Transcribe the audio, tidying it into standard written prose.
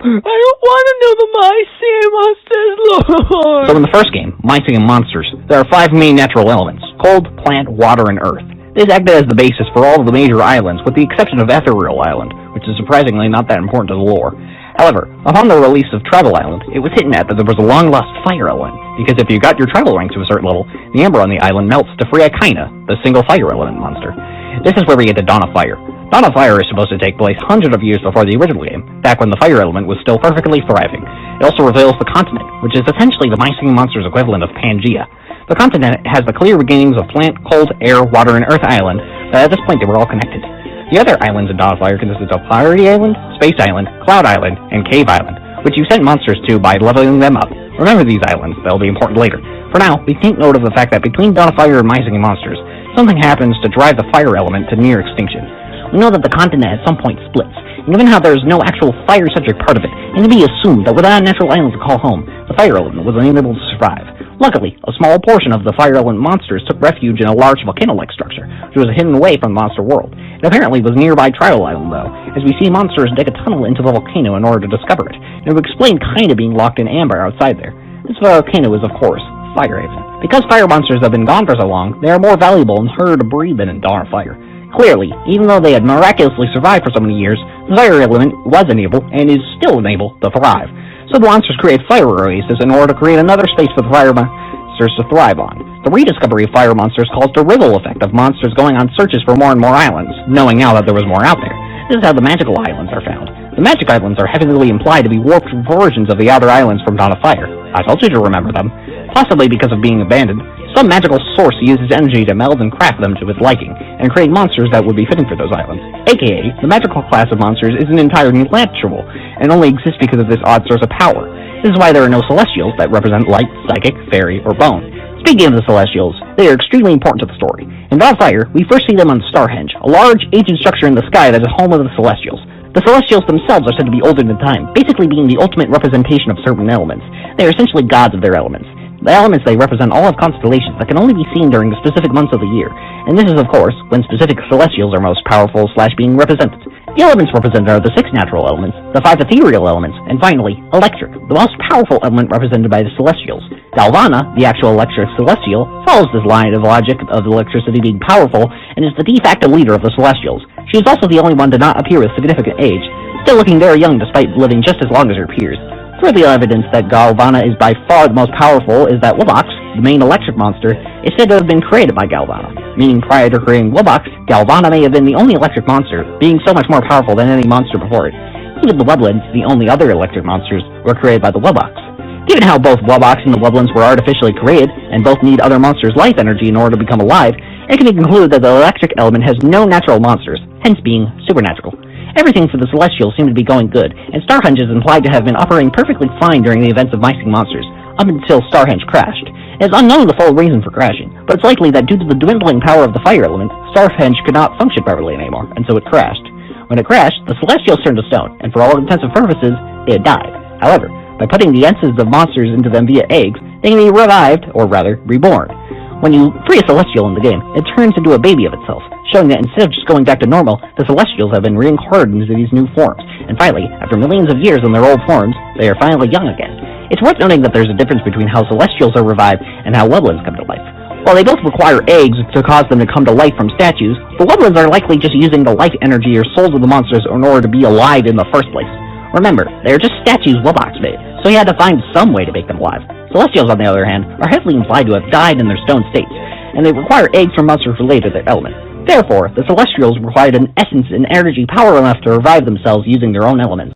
I don't want to know the My Singing Monsters, Lord! So in the first game, My Singing Monsters, there are 5 main natural elements: cold, plant, water, and earth. This acted as the basis for all of the major islands, with the exception of Ethereal Island, which is surprisingly not that important to the lore. However, upon the release of Travel Island, it was hinted at that there was a long-lost fire element, because if you got your travel rank to a certain level, the ember on the island melts to free Akaina, the single fire element monster. This is where we get to Dawn of Fire. Dawn of Fire is supposed to take place hundreds of years before the original game, back when the fire element was still perfectly thriving. It also reveals the continent, which is essentially the My Singing Monsters equivalent of Pangea. The continent has the clear beginnings of plant, cold, air, water, and earth island, but at this point they were all connected. The other islands in Dawn of Fire consisted of Clarity Island, Space Island, Cloud Island, and Cave Island, which you sent monsters to by leveling them up. Remember these islands, they'll be important later. For now, we take note of the fact that between Dawn of Fire and My Singing Monsters, something happens to drive the fire element to near extinction. We know that the continent at some point splits, and given how there is no actual fire subject part of it, it can be assumed that without a natural island to call home, the fire element was unable to survive. Luckily, a small portion of the fire element monsters took refuge in a large volcano-like structure, which was hidden away from the monster world. It apparently was nearby Trial Island, though, as we see monsters dig a tunnel into the volcano in order to discover it, and it would explain kinda being locked in amber outside there. This volcano is, of course, Fire Haven. Because fire monsters have been gone for so long, they are more valuable and harder to breed than in Dawn of Fire. Clearly, even though they had miraculously survived for so many years, the fire element was unable, and is still unable, to thrive. So the monsters create fire oases in order to create another space for the fire monsters to thrive on. The rediscovery of fire monsters caused a ripple effect of monsters going on searches for more and more islands, knowing now that there was more out there. This is how the magical islands are found. The magic islands are heavily implied to be warped versions of the outer islands from Dawn of Fire. I told you to remember them. Possibly because of being abandoned, some magical source uses energy to meld and craft them to its liking, and create monsters that would be fitting for those islands. AKA, the magical class of monsters isn't entirely natural, and only exists because of this odd source of power. This is why there are no Celestials that represent light, psychic, fairy, or bone. Speaking of the Celestials, they are extremely important to the story. In Dawn of Fire, we first see them on Starhenge, a large, ancient structure in the sky that is home of the Celestials. The Celestials themselves are said to be older than time, basically being the ultimate representation of certain elements. They are essentially gods of their elements. The elements they represent all have constellations that can only be seen during specific months of the year, and this is, of course, when specific Celestials are most powerful / being represented. The elements represented are the 6 natural elements, the 5 ethereal elements, and finally, electric, the most powerful element represented by the Celestials. Galvana, the actual electric Celestial, follows this line of logic of electricity being powerful, and is the de facto leader of the Celestials. She is also the only one to not appear with significant age, still looking very young despite living just as long as her peers. Further evidence that Galvana is by far the most powerful is that Wobox, the main electric monster, is said to have been created by Galvana, meaning prior to creating Wobox, Galvana may have been the only electric monster, being so much more powerful than any monster before it. Even the Wublins, the only other electric monsters, were created by the Wobox. Given how both Wobox and the Wublins were artificially created, and both need other monsters' life energy in order to become alive, it can be concluded that the electric element has no natural monsters, hence being supernatural. Everything for the Celestials seemed to be going good, and Starhenge is implied to have been operating perfectly fine during the events of My Singing Monsters, up until Starhenge crashed. It is unknown the full reason for crashing, but it's likely that due to the dwindling power of the fire element, Starhenge could not function properly anymore, and so it crashed. When it crashed, the Celestials turned to stone, and for all intents and purposes, they had died. However, by putting the essences of monsters into them via eggs, they can be revived, or rather, reborn. When you free a Celestial in the game, it turns into a baby of itself, showing that instead of just going back to normal, the Celestials have been reincarnated into these new forms, and finally, after millions of years in their old forms, they are finally young again. It's worth noting that there's a difference between how Celestials are revived and how Wublins come to life. While they both require eggs to cause them to come to life from statues, the Wublins are likely just using the life energy or souls of the monsters in order to be alive in the first place. Remember, they are just statues Wobox made, so he had to find some way to make them alive. Celestials, on the other hand, are heavily implied to have died in their stone states, and they require eggs from monsters related to their element. Therefore, the Celestials required an essence and energy power enough to revive themselves using their own elements.